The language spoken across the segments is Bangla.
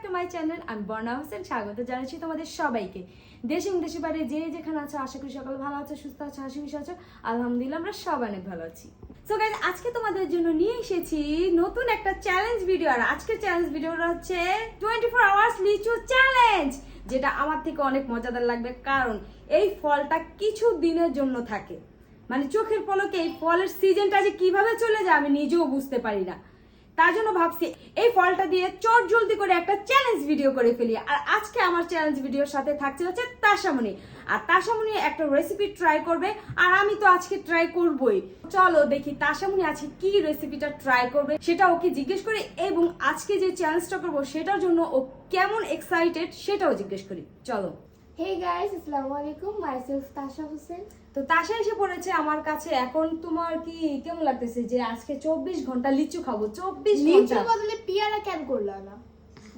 To my channel. আমি বর্ণা হোসেন, স্বাগত জানাচ্ছি তোমাদের সবাইকে। দেশ এবং দেশের বাইরে যে যেখানে আছো, আশা করি সকাল ভালো আছো, সুস্থ আছো, হাসি খুশি আছো। আলহামদুলিল্লাহ আমরা সবাই অনেক ভালো আছি। সো গাইস, আজকে তোমাদের জন্য নিয়ে এসেছি নতুন একটা চ্যালেঞ্জ ভিডিও। আর আজকের চ্যালেঞ্জ ভিডিওটা হচ্ছে 24 আওয়ার্স লিচু চ্যালেঞ্জ, যেটা আমার থেকে অনেক মজাদার লাগবে, কারণ এই ফলটা কিছু দিনের জন্য থাকে। মানে চোখের পলকে এই ফলের সিজনটা যে কিভাবে চলে যায় আমি নিজেও বুঝতে পারি না। তার জন্য ভাবছি এই ফলটা দিয়ে চট জলদি করে একটা চ্যালেঞ্জ ভিডিও করে ফেলি। আর আজকে আমার চ্যালেঞ্জ ভিডিওর সাথে থাকছে হচ্ছে তাসামনি। আর তাসামনি একটা রেসিপি ট্রাই করবে, আর আমি তো আজকে ট্রাই করবই। চলো দেখি তাসামনি আজকে কি রেসিপিটা ট্রাই করবে, সেটা ওকে জিজ্ঞেস করি, এবং আজকে যে চ্যালেঞ্জটা করবো সেটার জন্য ও কেমন এক্সাইটেড সেটাও জিজ্ঞেস করি। চলো। Hey guys, Assalamu alaikum. Myself Tasha Hussain. তো তাসা এসে পড়েছে আমার কাছে। এখন তোমার কি কেমন লাগতেছে যে আজকে 24 ঘন্টা লিচু খাবো? 24 লিচুর ঘন্টা। বদলে পিয়ারা কেন করলা না?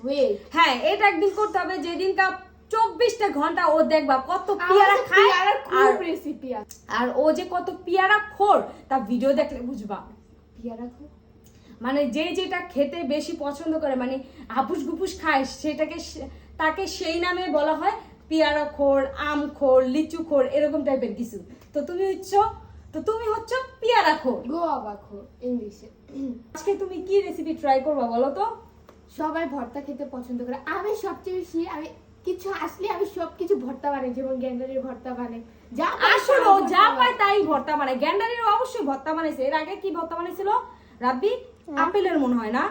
ওয়েট, হ্যাঁ, এটা একদিন করতে হবে যেদিন কা 24টা ঘন্টা ও দেখবা কত পিয়ারা আমার খায়। পিয়ারার আর খুব রেসিপি আছে। আর ও যে কত পিয়ারা খোর তা ভিডিও দেখলে বুঝবা। পিয়ারা খুব মানে যে যেটা খেতে বেশি পছন্দ করে, মানে হাপুস গুপুস খায়, সেটাকে তাকে সেই নামে বলা হয় পিয়ারা খোর, আম খোর, লিচু খোর, এরকম টাইপের কিছু। তো তুমি হচ্ছ পিয়ারা খোর। গোয়াবা খো ইংলিশে। আজকে তুমি কি রেসিপি ট্রাই করবা বলো তো? সবাই ভর্তা খেতে পছন্দ করে। আমি সবচেয়ে বেশি কিছু আসলে আমি সবকিছু ভর্তা বানাই, যেমন গ্যান্ডারির ভর্তা বানাই। যা আসলে ও যা পায় তাই ভর্তা বানায়। গ্যান্ডারির অবশ্যই ভর্তা বানাইছে। এর আগে কি ভর্তা বানাইছিল রাব্বি? আপেলের মনে হয় না?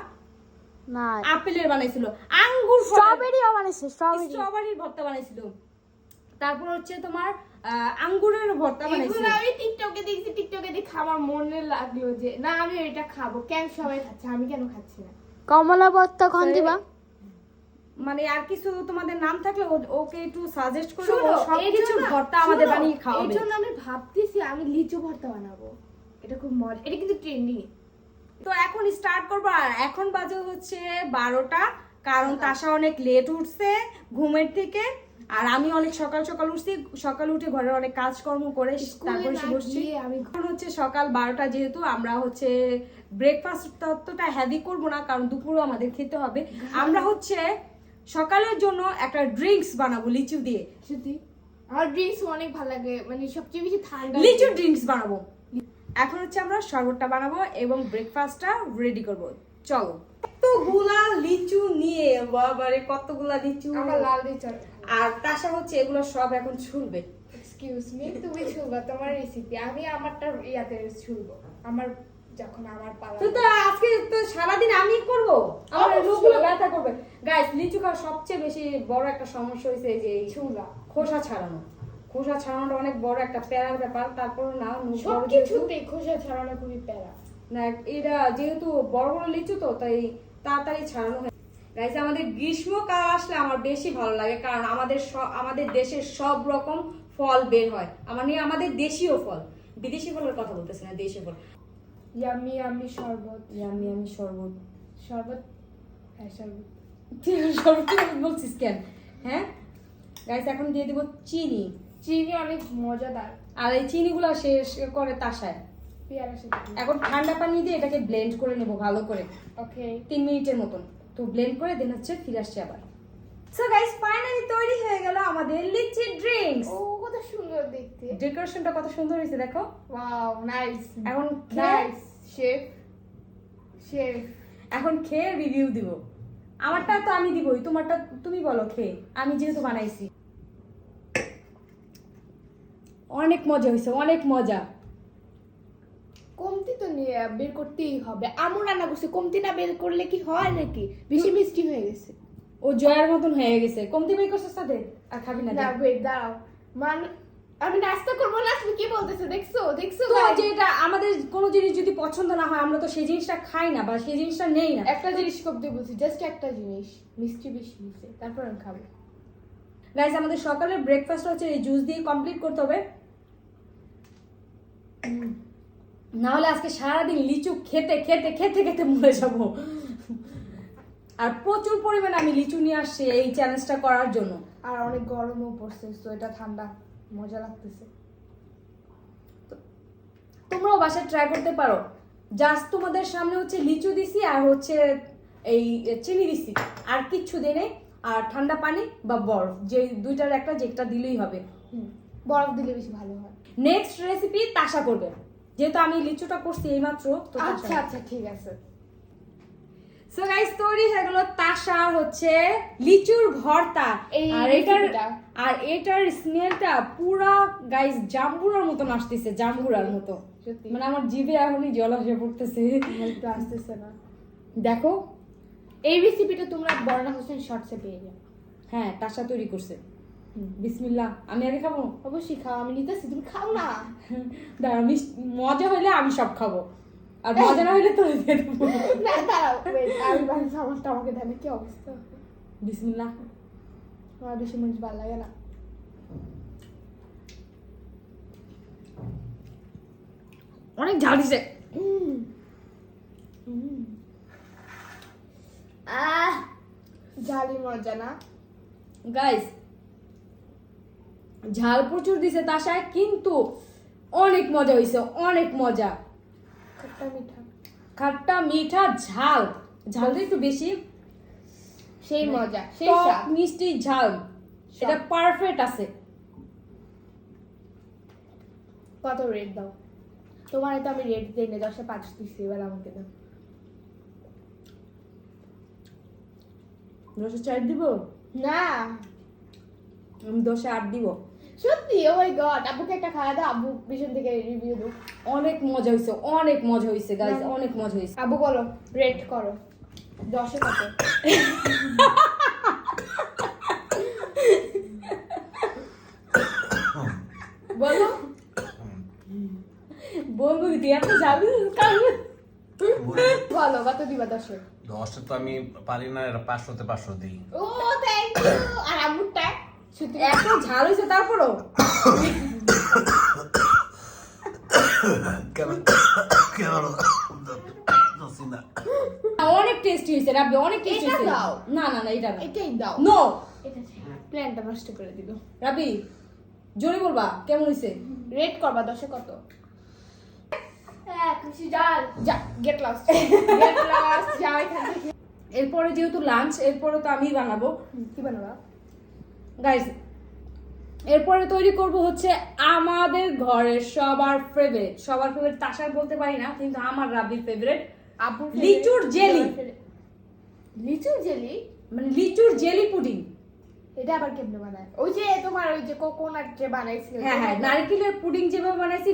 না, আপেলের বানাইছিল। আঙ্গুর স্ট্রবেরিও বানাইছে, স্ট্রবেরির ভর্তা বানাইছিল। তারপর হচ্ছে তোমার আঙ্গুরের ভর্তা বানাইছিল। এগুলো আমি টিকটকে দেখে আমার মনে লাগলো যে না, আমি এটা খাবো। কেন সবাই খাচ্ছে, আমি কেন খাচ্ছি না? কমলা ভর্তা কোন দিবা? মানে আর কিছু তোমাদের নাম থাকলে ওকে একটু সাজেস্ট করো, শোনো, ও সবকিছু ভর্তা আমাদের বানিয়ে এর খাওয়াবে। জন্য আমি ভাবতেছি আমি লিচু ভর্তা বানাবো। এটা খুব মজা, এটা কিন্তু ট্রেন্ডিং। তো এখন স্টার্ট করবো। আর এখন বাজে হচ্ছে 12টা, কারণ তাসা অনেক লেট উঠছে ঘুমের থেকে, আর আমি অনেক সকাল সকাল উঠছি। সকাল উঠে ঘরের অনেক কাজকর্ম করে তারপরে এসে বসছি। আমি এখন হচ্ছে সকাল 12টা, যেহেতু আমরা হচ্ছে ব্রেকফাস্ট ততটা হেভি করবো না, কারণ দুপুরও আমাদের খেতে হবে। আমরা হচ্ছে সকালের জন্য একটা ড্রিঙ্কস বানাবো লিচু দিয়ে। সত্যি আমার ড্রিঙ্কস অনেক ভালো লাগে, মানে সবচেয়ে বেশি ঠান্ডা লিচু ড্রিঙ্কস বানাবো। এখন হচ্ছে আমরা শরবতটা বানাবো এবং ব্রেকফাস্টটা রেডি করব। চলো। কতগুলা লিচু নিয়ে, বাবারে কতগুলা লিচু। আমার লাল লিচু। আর তাসা হচ্ছে এগুলো সব এখন ছুলবে। এক্সকিউজ মি, তুমি ছুলবা তোমার রেসিপি, আমি আমারটা ইয়াতে ছুলবো আমার যখন আমার পালা। তো আজকে তো সারাদিন আমি করব, আমার রোগগুলো ব্যথা করবে। গাইস, লিচু খাওয়ার সবচেয়ে বেশি বড় একটা সমস্যা হয়েছে যে এই ছুলা খোসা ছাড়ানো। খোসা ছাড়ানোটা অনেক বড় একটা প্যারার ব্যাপার। তারপর না সবকিছুতে খোসা ছাড়ানো খুবই প্যারা। না, এটা যেহেতু বড় বড় লিচু তো তাই তাড়াতাড়ি ছাড়ানো হয়। গাইস, আমাদের গ্রীষ্মকাল আসলে আমার বেশি ভালো লাগে, কারণ আমাদের দেশের সব রকম ফল বের হয়। আমাদের দেশীয় ফল, বিদেশি ফলের কথা বলতেছি না, দেশীয় ফল। ইয়ামি আমি শরবত আমি শরবত শরবত হ্যাঁ শরবত শরবত বলছিস কেন? হ্যাঁ গাইস, এখন দিয়ে দিব চিনি। চিনি অনেক মজাদার। আর এই চিনিগুলো শেষ করে তাসায়। পেয়ারা সাথে এখন ঠান্ডা পানি দিয়ে এটাকে ব্লেন্ড করে নেব ভালো করে, ওকে 3 মিনিটের মতন। তো ব্লেন্ড করে দেন হচ্ছে ফিরে আসছে আবার। সো গাইস, ফাইনালি তৈরি হয়ে গেল আমাদের লিচি ড্রিঙ্কস। ও কত সুন্দর দেখতে। ডেকোরেশনটা কত সুন্দর হয়েছে দেখো। ওয়াও নাইস এখন নাইস শেফ শেফ। এখন খেয়ে রিভিউ দিব। আমারটা তো আমি দিবই, তোমারটা তুমি বলো খেয়ে, আমি যেহেতু বানাইছি। অনেক মজা হয়েছে, অনেক মজা। কমতি তো নিয়ে বের করতেই হবে। আমু রান্না করছে, কমতি না বের করলে কি হয় নাকি? বেশি মিষ্টি হয়ে গেছে। ও জয়ার মতন হয়ে গেছে। কমতি বের করছিস সাথে আর খাবি না? না ওয়েট দাঁড়াও, আমি নাস্তা করবো না, তুমি কি বলতেছো? দেখছো তো যেটা আমাদের কোনো জিনিস যদি পছন্দ না হয়, আমরা তো সেই জিনিসটা খাই না বা সেই জিনিসটা নেই না। একটা জিনিস করতে বলছি, জাস্ট একটা জিনিস, মিষ্টি বেশি হয়েছে, তারপর আমি খাবো। গাইস, আমাদের সকালের ব্রেকফাস্ট হচ্ছে এই জুস দিয়ে কমপ্লিট করতে হবে, না হলে আজকে সারাদিন লিচু খেতে খেতে খেতে খেতে মরে যাব। আর প্রচুর পরিমাণে আমি লিচু নিয়ে আসছি এই চ্যালেঞ্জটা করার জন্য। আর অনেক গরমও পড়ছে, তো এটা ঠান্ডা মজা লাগতেছে। তোমরাও বাসায় ট্রাই করতে পারো। জাস্ট তোমাদের সামনে হচ্ছে লিচু দিছি আর হচ্ছে এই চিনি দিছি, আর কিচ্ছু দেই নাই। আর ঠান্ডা পানি বা বরফ, যে দুইটার একটা যেটা দিলেই হবে। বরফ দিলে বেশি ভালো হয়। নেক্সট রেসিপি তাসা করবে, যেহেতু আমি লিচুটা করছি এইমাত্র, তো আচ্ছা আচ্ছা ঠিক আছে। সো গাইস, তৈরি হয়ে গেল তাসা হচ্ছে লিচুর ভর্তা। আর এটার স্মেলটা পুরা গাইস জাম্বুরার মতন আসতেছে, জাম্বুরার মতো। সত্যি মানে আমার জিভে এখনই জল এসে পড়তেছে। একটু আসতেছে না। দেখো, এই রেসিপিটা তোমরা বর্ণা হোসেন শর্টসে পেয়ে যাবে। হ্যাঁ তাসা তৈরি করছে। বিসমিল্লাহ। আমি আগে খাবো? অবশ্যই খাও, আমি নিতেছি, তুমি খাও না। দাঁড়া, মজা হইলে আমি সব খাবো, আর মজা না হইলে তো দিয়ে দেবো। না দাঁড়াও, wait, আমি ভাবছি আমারটা আমাকে দেন, কি অবস্থা। বিসমিল্লাহ। আমার বেশি মরিচ ভালো লাগে না। অনেক ঝাল দিছে। ঝালি মজা না গাইস, ঝাল প্রচুর দিছে তাসায়, কিন্তু অনেক মজা হইছে, অনেক মজা। খট্টা মিঠা, খাট্টা মিঠা ঝাল, ঝালটা একটু বেশি, সেই মজা, সেই টক স্বাদ। মিষ্টি ঝাল, এটা পারফেক্ট আছে। কত রেট দাও? তোমার তো আমি রেট দিই না, 10-এ 5 দিচ্ছি, এবার আমাকে দাও। 10-এ 4 দিব না আমি, 10-এ 8 দিব। সত্যি, ও মাই গড, আব্বুকে একটা খাওয়া দাও, আব্বু পিছন থেকে রিভিউ দাও। অনেক মজা হইছে, অনেক মজা হইছে গাইস, অনেক মজা হইছে। আব্বু বলো, রেট করো, 10-এ কত? বলো বলবো কি এত যাবি? বলো কত দিবা 10-এ? 10 তো আমি পারি না, এরা 500-তে 500 দিই। ও থ্যাংক ইউ। আর আম্মুরটা সত্যি এত ঝাল হইছে তারপরও অনেক টেস্টি হইছে রাব্বি, অনেক টেস্টি এটা হইছে। দাও। না না না, এটা না, এটাই দাও। নো। এটা প্ল্যানটা নষ্ট করে দিল। রাব্বি জোরে বলবা কেমন হইছে। রেট করবা 10-এ কত? খুশি ডাল যা, গেট লস্ট, গেট লস্ট, যাও এখান থেকে। এরপরে যেহেতু লাঞ্চ, এরপরে তো আমি বানাবো কি বানাবা গাইস। এরপরে তৈরি করব হচ্ছে আমাদের ঘরের সবার ফেভারিট তাসার বলতে পারি না, কিন্তু আমার রাব্বির ফেভারিট আব্বুর লিচুর জেলি। লিচুর জেলি মানে লিচুর জেলি পুডিং। এটা আবার কেমনে বানায়? ওই যে তোমার ওই যে কোকোনাট যে বানাইছিল। হ্যাঁ হ্যাঁ, নারকেলের পুডিং যেভাবে বানাইছি,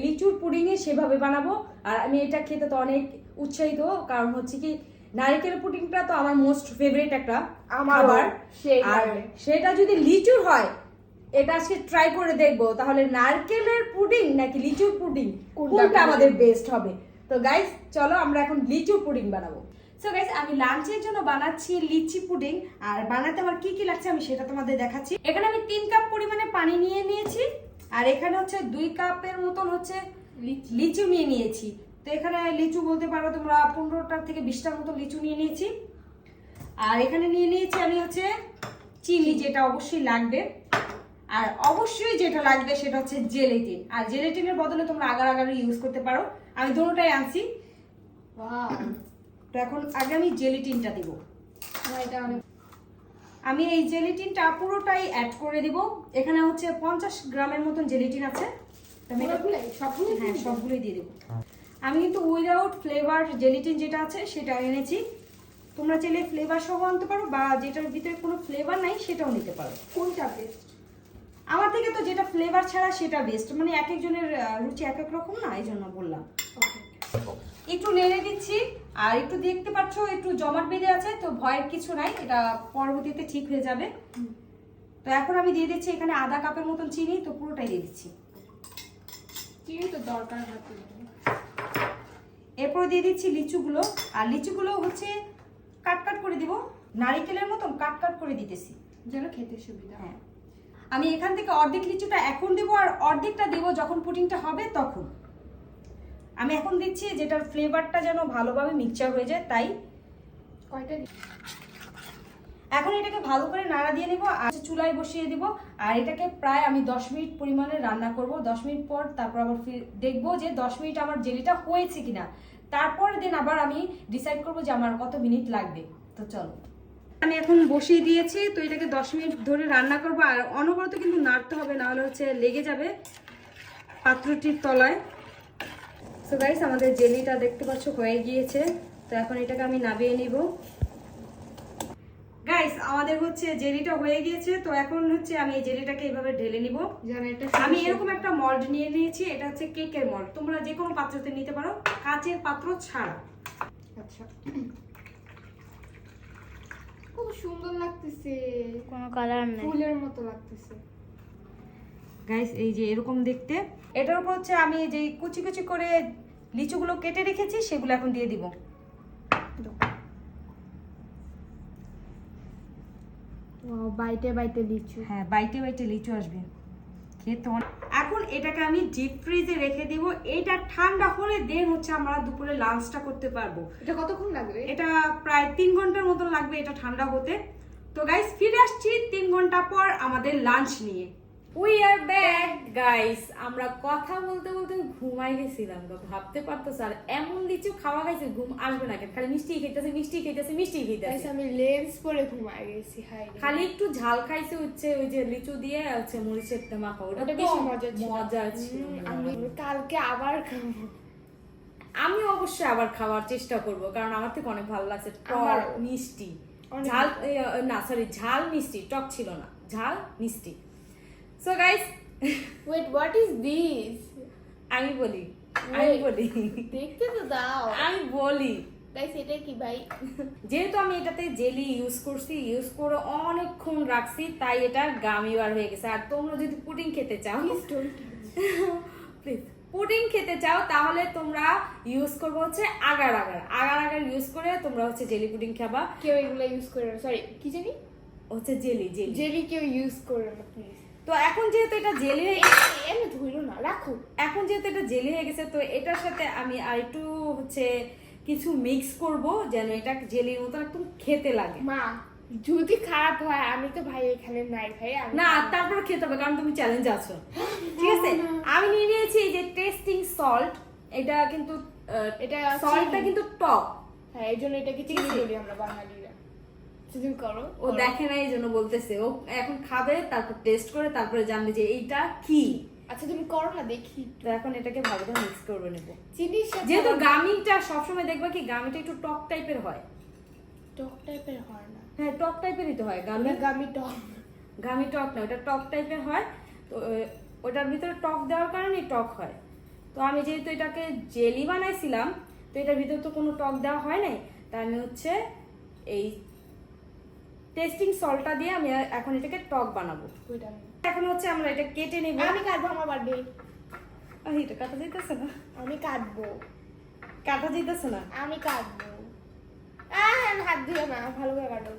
লিচুর পুডিং এ সেভাবে বানাবো। আর আমি এটা খেতে তো অনেক উৎসাহিত, কারণ হচ্ছে কি নারকেলের পুডিংটা তো আমার মোস্ট ফেভারিট একটা খাবার। সেই আর সেটা যদি লিচুর হয়, এটা আজকে ট্রাই করে দেখবো তাহলে নারকেলের পুডিং নাকি লিচুর পুডিং কোনটা আমাদের বেস্ট হবে। তো গাইস চলো আমরা এখন লিচু পুডিং বানাবো। সো গাইস, আমি লাঞ্চের জন্য বানাচ্ছি লিচি পুডিং, আর বানাতে আমার কি কি লাগছে আমি সেটা তোমাদের দেখাচ্ছি। এখানে আমি 3 কাপ পরিমাণে পানি নিয়ে নিয়েছি, আর এখানে হচ্ছে 2 কাপের মতন হচ্ছে লিচু নিয়ে নিয়েছি। তো এখানে লিচু বলতে পারো তোমরা 15টা থেকে 20টার মতো লিচু নিয়ে নিয়েছি। আর এখানে নিয়ে নিয়েছি আমি হচ্ছে চিনি, যেটা অবশ্যই লাগবে। আর অবশ্যই যেটা লাগবে সেটা হচ্ছে জেলেটিন, আর জেলেটিনের বদলে তোমরা আগার ইউজ করতে পারো। আমি দুটোটাই আনছি। ওয়াও, তো এখন আগে আমি জেলেটিনটা দিব। এটা অনেক। আমি এই জেলেটিনটা পুরোটাই অ্যাড করে দিব। এখানে হচ্ছে 50 গ্রামের মতন জেলেটিন আছে। তো আমি সবগুলো হ্যাঁ সবগুলোই দিয়ে দেবো। আমি কিন্তু উইদাউট ফ্লেভার জেলেটিন যেটা আছে সেটা এনেছি। তোমরা চাইলে ফ্লেভার সহ আনতে পারো, বা যেটার ভিতরে কোনো ফ্লেভার নাই সেটাও নিতে পারো। কোনটা বেস্ট? আমার থেকে তো যেটা ফ্লেভার ছাড়া সেটা বেস্ট, মানে এক একজনের রুচি এক এক রকম না, এই জন্য বললাম। একটু নেড়ে দিচ্ছি, আর একটু দেখতে পাচ্ছ একটু জমাট বেঁধে আছে, তো ভয়ের কিছু নাই, এটা পরবর্তীতে ঠিক হয়ে যাবে। তো এখন আমি দিয়ে দিচ্ছি এখানে আধা কাপের মতন চিনি, তো পুরোটাই দিয়ে দিচ্ছি। চিনি তো দরকার হয়। এরপরে দিয়ে দিচ্ছি লিচুগুলো, আর লিচুগুলো হচ্ছে কাট করে দিব, নারকেলের মতন কাট করে দিতেছি যেন খেতে সুবিধা। হ্যাঁ, আমি এখান থেকে অর্ধেক লিচুটা এখন দেবো, আর অর্ধেকটা দেবো যখন পুডিংটা হবে তখন। আমি এখন দিচ্ছি যেটার ফ্লেভারটা যেন ভালোভাবে মিক্সচার হয়ে যায়, তাই। কয়টা? এখন এটাকে ভালো করে নাড়া দিয়ে নেবো, আর চুলায় বসিয়ে দিব। আর এটাকে প্রায় আমি 10 মিনিট পরিমাণে রান্না করব। 10 মিনিট পর তারপর আবার দেখবো যে 10 মিনিট আমার জেলিটা হয়েছে কিনা। তারপরে দিন আবার আমি ডিসাইড করবো যে আমার কত মিনিট লাগবে। তো চলো, আমি এখন বসিয়ে দিয়েছি, তো এটাকে 10 মিনিট ধরে রান্না করবো। আর অনবরত কিন্তু নাড়তে হবে, না হলে হচ্ছে লেগে যাবে পাত্রটির তলায়। সো গাইস, আমাদের জেলিটা দেখতে পাচ্ছ হয়ে গিয়েছে। তো এখন এটাকে আমি নামিয়ে নিব। গাইস, আমাদের হচ্ছে জেলিটা হয়ে গিয়েছে। তো এখন হচ্ছে আমি এই জেলিটাকে এইভাবে ঢেলে নিব। জানো এটা আমি এরকম একটা মল্ড নিয়ে নিয়েছি, এটা হচ্ছে কেকের মল্ড। তোমরা যে কোনো পাত্রতে নিতে পারো, কাচের পাত্র ছাড়া। আচ্ছা, খুব সুন্দর লাগতেছে, কোনো কালার নেই। ফুলের মতো লাগতেছে। গাইস, এই যে এরকম দেখতে। এটার উপর হচ্ছে আমি যে কুচি কুচি করে লিচুগুলো কেটে রেখেছি সেগুলো এখন দিয়ে দিব। বাইটে বাইটে লিচু। হ্যাঁ, বাইটে বাইটে লিচু আসবে, খেতে এখন এটাকে আমি ডিপ ফ্রিজে রেখে দিব। এটা ঠান্ডা হলে দেন হচ্ছে আমরা দুপুরে লাঞ্চটা করতে পারবো। এটা কতক্ষণ লাগবে? এটা প্রায় 3 ঘন্টার মতো লাগবে এটা ঠান্ডা হতে। তো গাইস, ফিরে আসছি 3 ঘন্টা পর আমাদের লাঞ্চ নিয়ে। We are back guys. আমরা কথা বলতে বলতে ঘুমাই গেছিলাম, ভাবতে পারতো স্যার এমন লিচু খাওয়া খাইছে ঘুম আসবে না কেন? খালি মিষ্টি খেতেছে মিষ্টি খেতেছে মিষ্টি খেতেছে। আমি লেন্স পরে ঘুমাই গেছি। হাই রে। খালি একটু ঝাল খাইছে হচ্ছে ওই যে লিচু দিয়ে হচ্ছে মরিচের মাখা, ওটা ওটা তো বেশি মজা ছিল। মজা ছিল। আমি কালকে আবার খাবো। আমি অবশ্যই আবার খাওয়ার চেষ্টা করব, কারণ আমার থেকে অনেক ভালো লাগছে। টক আমারও। মিষ্টি, অনেক ঝাল না সরি, ঝাল মিষ্টি, টক ছিল না, ঝাল মিষ্টি। So guys, wait, what is this? আমি বলি দেখতে তো দাও। আমি বলি গাইস, এটা কি ভাই? যেহেতু আমি এটাতে জেলি ইউজ করছি, ইউজ করে অনেকক্ষণ রাখছি, তাই এটা গামি বার হয়ে গেছে। আর তোমরা যদি পুডিং খেতে চাও, প্লিজ পুডিং খেতে চাও, তাহলে তোমরা ইউজ করবো হচ্ছে আগার আগার ইউজ করে তোমরা হচ্ছে জেলি পুডিং খাবা। কেউ এগুলো ইউজ করে না, সরি কি জানি, হচ্ছে জেলি জেলি কেউ ইউজ করে না প্লিজ। তো এখন যেহেতু এটা জেলি হয়ে এমনি ধুইলো না, রাখো। এখন যেহেতু এটা জেলি হয়ে গেছে, তো এটার সাথে আমি আর একটু হচ্ছে কিছু মিক্স করব যেন এটা জেলির মতো একদম খেতে লাগে। মা, যদি খারাপ হয়, আমি তো ভাই এখানে নাই ভাই। আমি না, তারপর খেতে হবে, কারণ তুমি চ্যালেঞ্জ আছো। ঠিক আছে, আমি নিয়ে নিয়েছি এই যে টেস্টিং সল্ট। এটা কিন্তু এটা সল্টটা চিনি। কিন্তু টক। হ্যাঁ, এই জন্য এটাকে চিনি বলি আমরা বাঙালিরা। তুমি করো। ও দেখে না, এই জন্য বলতেছে। ও এখন খাবে, তারপর টেস্ট করে তারপরে জানবে যে এইটা কি। আচ্ছা, তুমি করো না দেখি। তো এখন এটাকে ভালো করে মিক্স করবে নেব। চিনির সাথে যেহেতু গামিটা সবসময় দেখবা কি গামিটা একটু টক টাইপের হয়। টক টাইপের হয় না। হ্যাঁ, টক টাইপেরই তো হয় গামি। গামি টক। গামি টক না, ওটা টক টাইপের হয়। তো ওটার ভিতরে টক দেওয়ার কারণে টক হয়। তো আমি যেহেতু এটাকে জেলি বানাইছিলাম, তো এটার ভিতরে তো কোনো টক দেওয়া হয় নাই, তাই আমি হচ্ছে এই টেস্টিং সল্টটা দিয়ে আমি এখন এটাকে টক বানাবো। ওইটা এখন হচ্ছে আমরা এটা কেটে নেব। আমি কাটবো, আমার বার্থডে। এটা কাটা যাইতেছে না, আমি কাটবো। কাটা যাইতেছে না। আমি কাটবো। আমি হাত দিও না, ভালো করে কাটো।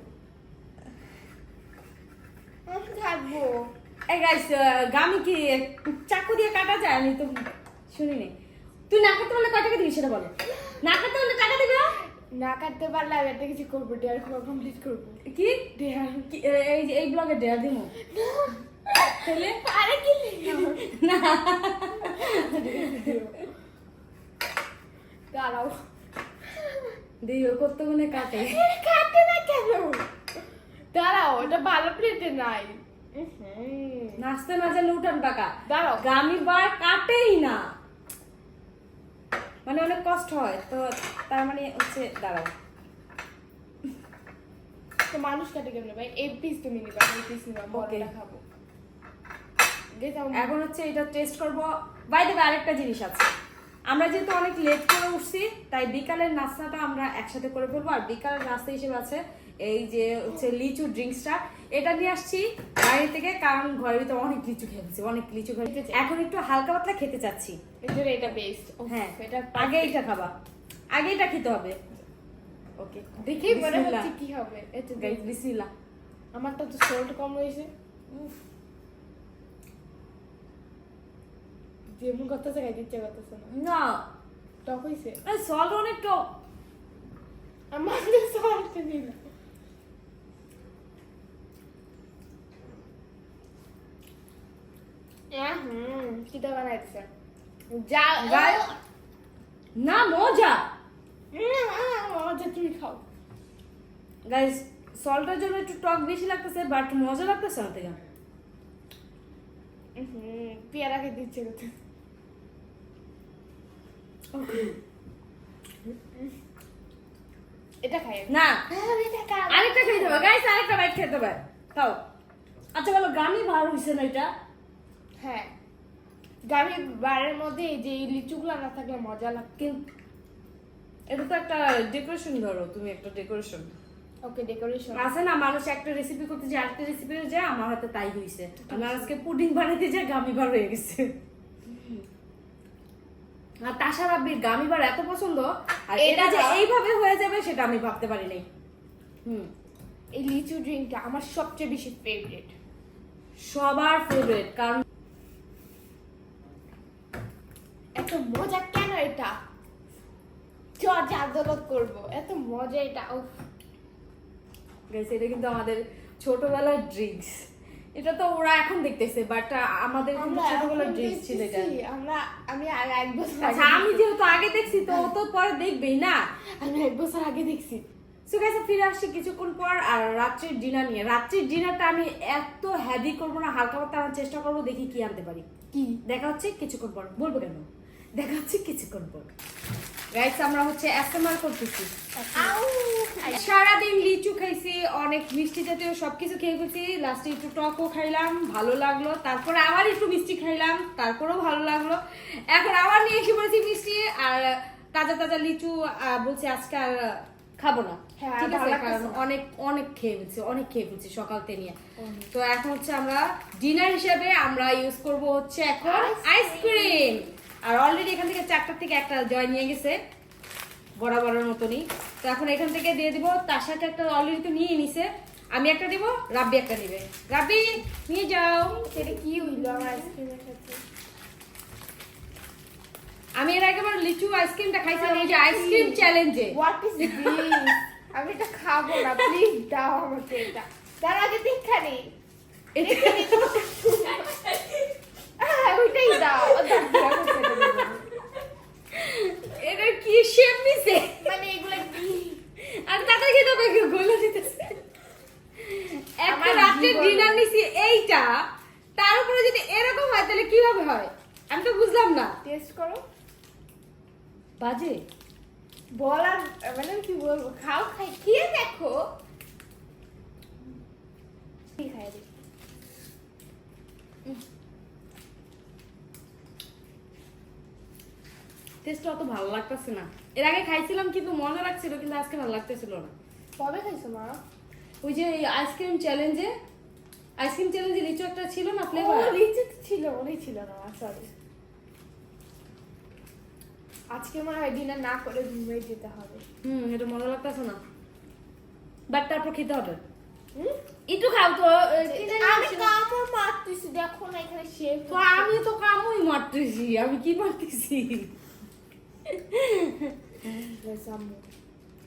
আমি কাটবো। এই গাইস, গামি কি চাকু দিয়ে কাটা যায়? আমি তো শুনিনি। তুই না কাটতে পারলে কয় টাকা দিবি সেটা বলো। না কাটতে পারলে টাকা দিবি না? না কাটতে পারলে আমি একটা কিছু করবো, ডেয়ার কমপ্লিট করবো। কি ডেয়ার। এই ব্লগে ডেয়ার দিব তাহলে? আরে কি না, দাঁড়াও, দিও কত গুনে কাটে। কাটতে না কেন? দাঁড়াও, এটা ভালো প্লেটে নাই। নাচতে না জানলে উঠান টাকা। দাঁড়াও। গামি বার কাটেই না, মানে অনেক কষ্ট হয়। তো তার মানে হচ্ছে দাঁড়াও, তো মানুষ কাটে কেমনে ভাই? এই পিস তুমি নিবা, এই পিস নিবা, বড়টা খাবো। এখন হচ্ছে এটা টেস্ট করব। বাই দ্য ওয়ে, আরেকটা জিনিস আছে। আমরা যেহেতু অনেক লেট করে উঠছি, তাই বিকালের নাস্তাটা আমরা একসাথে করে ফেলবো। আর বিকালের নাস্তা হিসেবে আছে এই যে হচ্ছে লিচু ড্রিঙ্কসটা। এটা নিয়ে আসছি বাইরে থেকে, কারণ ঘরের ভিতরে অনেক লিচু খেয়েছি, অনেক লিচু খেয়েছি। এখন একটু হালকা পাতলা খেতে চাচ্ছি। এর জন্য এটা বেস্ট। হ্যাঁ, এটা আগে এটা খাবা, আগে এটা খেতে হবে। ওকে, দেখেই মনে হচ্ছে কি হবে। এটা গাইস, বিসমিল্লাহ। আমারটা তো সল্ট কম হয়েছে। যেমন করতেছে খাইতে ইচ্ছা করতেছে না। না, টক হয়েছে। সল্ট অনেক টক। আমার সল্ট দিন। কিটা বানাইছে? যা না, মজা। আচ্ছা তুমি খাও। গাইস সল্টের জন্য একটু টক বেশি লাগতেছে বাট মজা লাগতেছে না থেকে। পেয়ারা খেতে ইচ্ছে করছে। এটা খাই আমি। না এটা খাই। আরেকটা খেতে হবে গাইস, আরেকটা বাইট খেতে হবে। খাও। আচ্ছা বলো গামি ভালো হইছে না এটা? হ্যাঁ, গাভীর বাড়ির মধ্যে এই যে এই লিচুগুলো না থাকলে মজা লাগতো। কিন্তু এটা তো একটা ডেকোরেশন, ধরো তুমি একটা ডেকোরেশন ওকে, ডেকোরেশন আছে না, মানুষ একটা রেসিপি করতে যায় আরেকটা রেসিপি হয়ে যায়, আমার হাতে তাই হইছে। আমি আজকে পুডিং বানাইতে যাই গামি বার হয়ে গেছে। আর তাশা রাব্বির গামি বার এত পছন্দ, আর এটা যে এইভাবে হয়ে যাবে সেটা আমি ভাবতে পারি নাই। এই লিচু ড্রিঙ্কটা আমার সবচেয়ে বেশি ফেভারিট, সবার ফেভারিট। কারণ এত মজা কেন এটা, জজ আদালত করবো, এত মজা এটা। গাইস এটা কিন্তু আমাদের ছোটবেলার ড্রিঙ্কস। এটা তো ওরা এখন দেখতেছে বাট আমাদের কিন্তু ছোটবেলার ড্রিঙ্কস ছিল এটা। আমি আগে 1 বছর আচ্ছা আমি যেহেতু আগে দেখছি তো ও তো পরে দেখবেই না। আমি 1 বছর আগে দেখছি। সো গাইস ফিরে আসছি কিছুক্ষণ পর আর রাত্রির ডিনার নিয়ে। রাত্রির ডিনারটা আমি এত হেভি করবো না, হালকা পাতলা আনার চেষ্টা করবো, দেখি কি আনতে পারি। কি দেখা হচ্ছে কিছুক্ষণ পর। বলবো কেন, দেখা হচ্ছে কিছুক্ষণ পর। গাইস আমরা হচ্ছে এসএমআর করতেছি। সারাদিন লিচু খাইছি, অনেক মিষ্টি জাতীয় সবকিছু খেয়ে ফেলছি, লাস্টে একটু টকও খাইলাম, ভালো লাগলো। তারপরে আবার একটু মিষ্টি খাইলাম, তারপরেও ভালো লাগলো। এখন আবার নিয়ে এসে পড়েছি মিষ্টি আর তাজা তাজা লিচু। বলছি আজকে আর খাবো না, হ্যাঁ, ঠিক ভালো আছে, লাগতেছে কারণ অনেক খেয়ে ফেলছি সকালতে নিয়ে। তো এখন হচ্ছে আমরা ডিনার হিসেবে আমরা ইউজ করব হচ্ছে এখন আইসক্রিম। আর অলরেডি এখান থেকে 4টা থেকে একটা জয় নিয়ে গেছে বরাবরের মতনই। তো এখন এখান থেকে দিয়ে দিব। তার সাথে একটা অলরেডি তো নিয়ে নিছে, আমি একটা দিব, রাব্বি একটা দিবে। রাব্বি নিয়ে যাও। সেটা কি হইলো আমার আইসক্রিমের সাথে? আমি এর আগেবার লিচু আইসক্রিমটা খাইছিলাম ওই যে আইসক্রিম চ্যালেঞ্জে। What is this? আমি এটা খাবো না, প্লিজ দাও আমাকে এটা। তার আগে দেখা নেই, ওইটাই দাও। এটা কি শেপ নিছে, মানে এগুলা কি? আর তাতে কি তো গলে দিতেছে। একটা আমার রাতে জীবনে- ডিনার নিছি এইটা, তার উপরে যদি এরকম হয় তাহলে কিভাবে হয় আমি তো বুঝলাম না। টেস্ট করো। বাজে বলার মানে কি বলবো, খাও, খাই, খেয়ে দেখো। কি খাই দেখি। টেস্ট অত ভালো লাগতেছে না। এর আগে খাইছিলাম কিন্তু মজা লাগছিল, কিন্তু আজকে ভালো লাগতেছিল না। কবে খাইছো মা? ওই যে আইসক্রিম চ্যালেঞ্জে লিচু একটা ছিল না ও ফ্লেভার। লিচু তো ছিল, ওটাই ছিল না, সরি। আজকে মনে হয় ডিনার না করে ঘুমিয়ে যেতে হবে। এটা মজা লাগতেছে না, বাট তারপর খেতে হবে। হুম? একটু খাও তো। আমি কামড় মারতেছি, দেখো না এখানে শেপ। তো আমি তো কামই মারতেছি, আমি কি মারতেছি?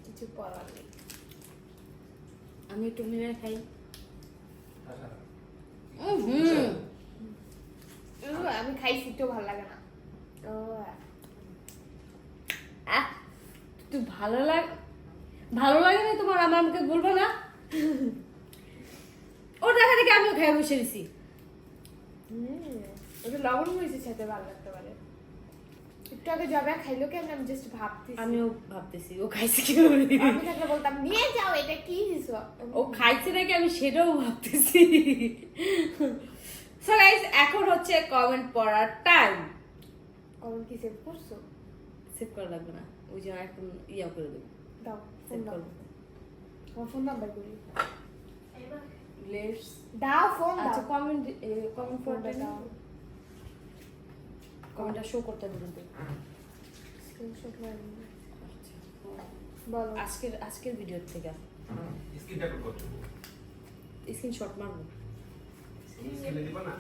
কিছু করার নেই। আমি একটু মিলে খাই। আমি খাইছি তো ভালো লাগে না। তুই ভালো লাগে না তোমার, আমার আমাকে বলবো না। ওর দেখা দেখে আমিও খাই বসে দিছি। ওটা লবণ হয়েছে, সাথে ভালো লাগতে পারে। একটু আগে যাবে খাইলো কেন, আমি জাস্ট ভাবতেছি। আমিও ভাবতেছি ও খাইছে কি। আমি থাকলে বলতাম নিয়ে যাও, এটা কি দিছো? ও খাইছে নাকি আমি সেটাও ভাবতেছি। সো গাইস এখন হচ্ছে কমেন্ট পড়ার টাইম। কখন কি সেভ করছো? সেভ করা লাগবে না, ওই যে এখন ইয়া করে দেবো, দাও সেভ ফোন দাও। করবো। আমার ফোন নাম্বার করি। লেটস দাও ফোন আচ্ছা দাও। কমেন্ট কমেন্ট ফোনটা পড়তে দাও। কমেন্টটা শো করতে হবে কিন্তু। স্ক্রিনশট মারি। আচ্ছা, বলো। আজকের ভিডিও থেকে স্ক্রিন রেকর্ড করছো, স্ক্রিনশট মারবো, স্ক্রিনে দিবা না?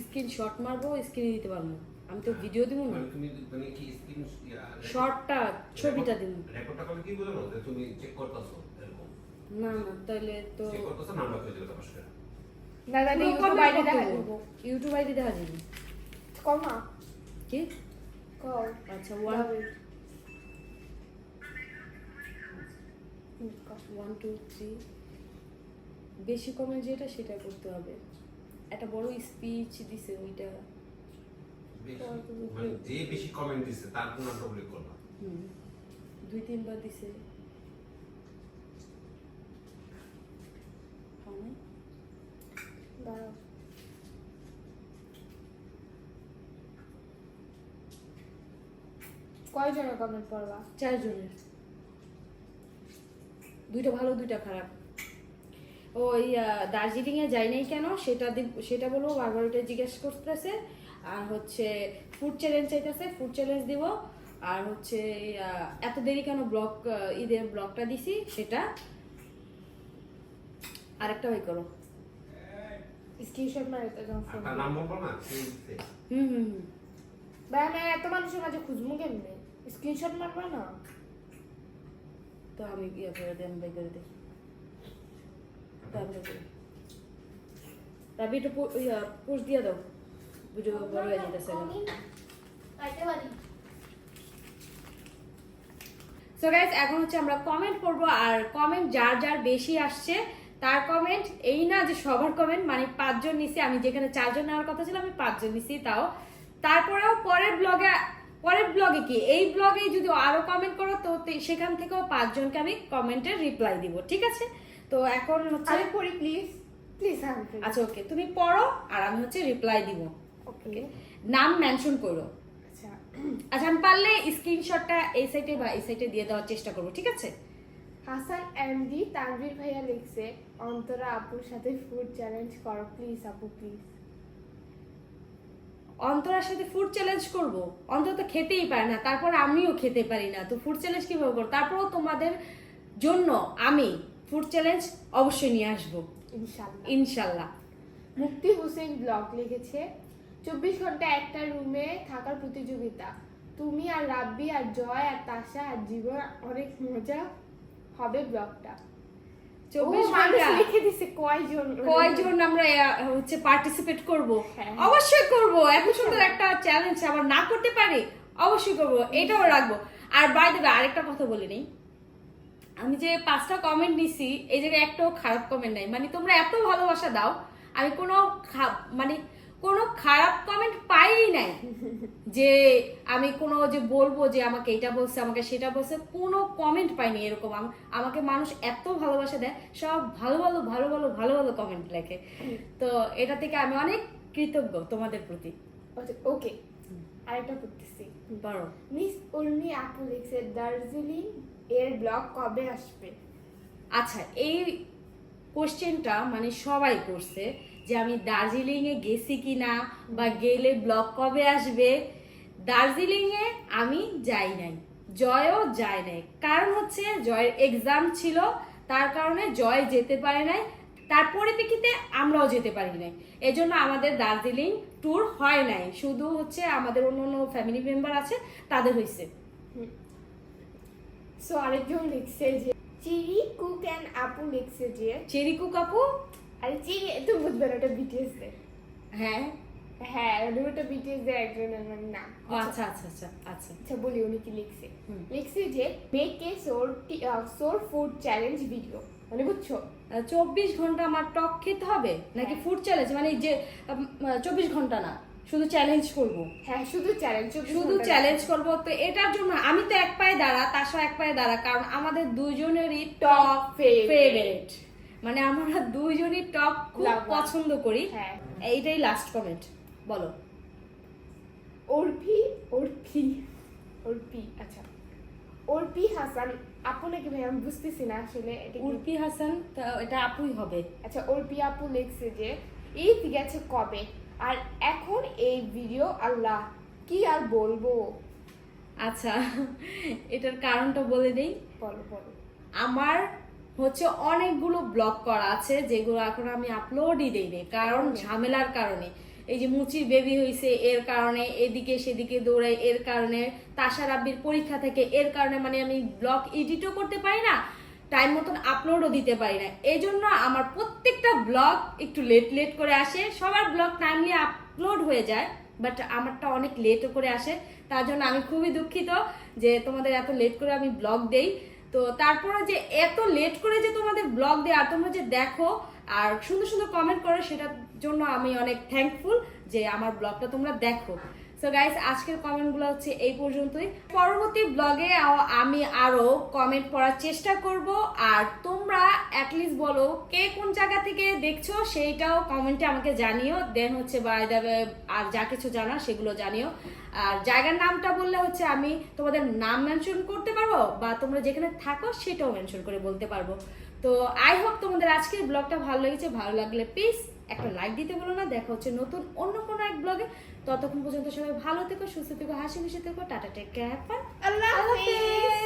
স্ক্রিনশট মারবো, স্ক্রিনে দিতে পারবো। আমি তো ভিডিও দিব না, মানে তুমি মানে কি স্ক্রিন শর্টটা ছবিটা দিব। রেকর্ডটা করলে কি বোঝানো যে তুমি চেক করতেছো এরকম না তাহলে তো চেক করতেছো নাম্বার কই দিবে তোমার সাথে না জানি পুরো ইউটিউব comment আইডি করতে দেখা হবে। দিব। ইউটিউব আইডি দেখা যাবে কম না কি? কল। আচ্ছা ওয়ান 1 2 3 বেশি কমেন্ট যেটা সেটা করতে হবে। একটা বড় স্পিচ দিছে ওইটা মানে যে বেশি কমেন্ট দিছে তার কোন নামটা উল্লেখ করবা। 2-3 বার দিছে। দাঁড়াও। কয়জনের কমেন্ট পড়বা? 4 জনের, 2টা ভালো 2টা খারাপ। ওই দার্জিলিং এ যাই নাই কেন সেটা বলবো, বারবার ওটা জিজ্ঞেস করতেছে। আর হচ্ছে ফুড চ্যালেঞ্জ চাইতেছে, ফুড চ্যালেঞ্জ দিব। আর হচ্ছে এত দেরি কেন ঈদের ব্লগটা দিছি সেটা। আরেকটা ভাই করো। স্ক্রিনশট মারে তো যখন ফোন। একটা নাম বলবো না কি দিতে? হুম। ভাই আমি এত মানুষের মাঝে খুঁজবো কেমনে? স্ক্রিনশট মারবা না? তো আমি ইয়ে করে দিই, আমি বাই করে দিই। তারপরে করি। রাবি একটু পোস্ট দিয়ে দাও, ভিডিও বড় হয়ে যেতেছে। সো গাইস, এখন হচ্ছে আমরা কমেন্ট পড়বো। আর কমেন্ট যার যার বেশি আসছে তার কমেন্ট, এই না যে সবার কমেন্ট, মানে 5 জন নিছি। আমি যেখানে 4 জন নেওয়ার কথা ছিল আমি 5 জন নিছি। তাও তারপরেও পরের ব্লগে কি এই ব্লগে যদি আরো কমেন্ট করো তো সেখান থেকেও 5 জনকে আমি কমেন্টের রিপ্লাই দিব, ঠিক আছে? তো এখন হচ্ছে আমি পড়ি প্লিজ প্লিজ। আচ্ছা ওকে, তুমি পড়ো আর আমি হচ্ছে রিপ্লাই দিব। ওকে নাম মেনশন করো। আচ্ছা আচ্ছা, আমি পারলে স্ক্রিনশটটা এই সাইডে বা এই সাইডে দিয়ে দেওয়ার চেষ্টা করবো, ঠিক আছে? হাসান এমডি তানভীর ভাইয়া লিখছে, অন্তরা আপুর সাথে ফুড চ্যালেঞ্জ করো প্লিজ আপু প্লিজ। অন্তরার সাথে ফুড চ্যালেঞ্জ করব? অন্তর তো খেতেই পারে না, তারপর আমিও খেতে পারি না, তো ফুড চ্যালেঞ্জ কিভাবে করবো? তারপরও তোমাদের জন্য আমি ফুড চ্যালেঞ্জ অবশ্যই নিয়ে আসবো ইনশাআল্লাহ। ইনশাল্লাহ। মুক্তি হোসেন ব্লগ লিখেছে, 24 ঘন্টা একটা রুমে থাকার প্রতিযোগিতা, তুমি আর রাব্বি আর জয় আর তাশা আর জীবন, অনেক মজা হবে ব্লগটা। 24 মানুষ ঘন্টা লিখে দিছে কয়জন আমরা হচ্ছে পার্টিসিপেট করব? হ্যাঁ। অবশ্যই করব। এত সুন্দর একটা চ্যালেঞ্জ আবার না করতে পারি? অবশ্যই করব, এটাও রাখবো। আর বাই দ্য ওয়ে আরেকটা কথা বলে নেই, আমি যে 5টা কমেন্ট নিছি এই জায়গায় একটাও খারাপ কমেন্ট নাই। মানে তোমরা এত ভালোবাসা দাও, আমি কোনো খারাপ কমেন্ট পাই নাই যে আমি কোনো যে বলবো যে আমাকে এটা বলছে আমাকে সেটা বলছে, কোনো কমেন্ট পাইনি এরকম। আমাকে মানুষ এত ভালোবাসা দেয়, সব ভালো ভালো ভালো ভালো ভালো ভালো কমেন্ট লেখে। তো এটা থেকে আমি অনেক কৃতজ্ঞ তোমাদের প্রতি। ওকে আরেকটা করতেছি। বড় মিস উর্মি আপু লিখছে, দার্জিলিং এর ব্লগ কবে আসবে? আচ্ছা, এই কোশ্চেনটা মানে সবাই করছে যে আমি দার্জিলিং এ গেছি কিনা বা গেলে ব্লগ কবে আসবে। দার্জিলিং এ আমি যাই নাই, জয়ও যায় নাই। কারণ হচ্ছে জয়ের এক্সাম ছিল, তার কারণে জয় যেতে পারে নাই, তার পরিপ্রেক্ষিতে আমরাও যেতে পারি নাই। এজন্য আমাদের দার্জিলিং ট্যুর হয় নাই, শুধু হচ্ছে আমাদের অন্য ফ্যামিলি মেম্বার আছে তাদের হয়েছে। সো আরেকজন লিখছে যে চিরি কুক এন্ড আপু লিখছে যে, চেরিকু কাপু, আরে চিরি তো বুঝবে না, ওটা বিটিএস এর। হ্যাঁ হ্যাঁ ওটা বিটিএস এর একজনের নাম। ও আচ্ছা আচ্ছা আচ্ছা আচ্ছা আচ্ছা বলি উনি কি লিখছে। হুম। লিখছে যে make a sour food challenge video, মানে বুঝছো? 24 ঘন্টা আমার টক খেতে হবে নাকি হ্যাঁ। Food challenge? মানে যে 24 ঘন্টা না, শুধু চ্যালেঞ্জ করব, হ্যাঁ শুধু চ্যালেঞ্জ, শুধু চ্যালেঞ্জ করব। তো এটার জন্য আমি তো এক পায়ে দাঁড়া, তাসা এক পায়ে দাঁড়া, কারণ আমাদের দুইজনেরই টক ফেভারিট। মানে আমরা দুইজনই টক খুব Lover. পছন্দ করি। হ্যাঁ। এইটাই লাস্ট কমেন্ট, বলো। অর্পি আচ্ছা অর্পি হাসান আপু নাকি ভাই, আমি বুঝতেছি না আসলে এটা কি। উর্পি হাসান, এটা আপুই হবে। আচ্ছা অর্পি আপু লিখছে যে ঈদ গেছে কবে আর এখন এই ভিডিও, আল্লাহ কি আর বলবো। আচ্ছা, এটার কারণটা বলে দেই। বলো বলো। আমার হচ্ছে অনেকগুলো ব্লগ করা আছে যেগুলো এখন আমি আপলোডই দেইনি, কারণ ঝামেলার কারণে। এই যে মুচির বেবি হইছে এর কারণে, এদিকে সেদিকে দৌড়াই এর কারণে, তাশা রাব্বির পরীক্ষা থেকে এর কারণে, মানে আমি ব্লগ এডিটও করতে পারি না, টাইম মতন আপলোডও দিতে পারি না। এই জন্য আমার প্রত্যেকটা ব্লগ একটু লেট করে আসে। সবার ব্লগ টাইমলি আপলোড হয়ে যায়, বাট আমারটা অনেক লেটও করে আসে। তার জন্য আমি খুবই দুঃখিত যে তোমাদের এত লেট করে আমি ব্লগ দেই। তো তারপরে যে এত লেট করে যে তোমাদের ব্লগ দেয় আর তোমরা যে দেখো আর সুন্দর সুন্দর কমেন্ট করো, সেটার জন্য আমি অনেক থ্যাঙ্কফুল যে আমার ব্লগটা তোমরা দেখো। সো গাইস, আজকের কমেন্টগুলো হচ্ছে এই পর্যন্তই। পরবর্তী ব্লগে আমি আরো কমেন্ট পড়ার চেষ্টা করব, আর তোমরা অ্যাটলিস্ট বলো কে কোন জায়গা থেকে দেখছো সেইটাও কমেন্টে আমাকে জানিও। দেন হচ্ছে বাই দ্য ওয়ে আর যা কিছু জানার সেগুলো জানিও। আর জায়গার নামটা বললে হচ্ছে আমি তোমাদের নাম মেনশন করতে পারবো, বা তোমরা যেখানে থাকো সেটাও মেনশন করে বলতে পারবো। তো আই হোপ তোমাদের আজকের ব্লগটা ভালো লেগেছে। ভালো লাগলে প্লিজ একটা লাইক দিতে বলো না। দেখা হচ্ছে নতুন অন্য কোনো এক ব্লগে। ততক্ষণ পর্যন্ত সবাই ভালো থেকো, সুস্থ থেকো, হাসি খুশি থেকো। Tata, take care, have fun. Allah হাফেজ।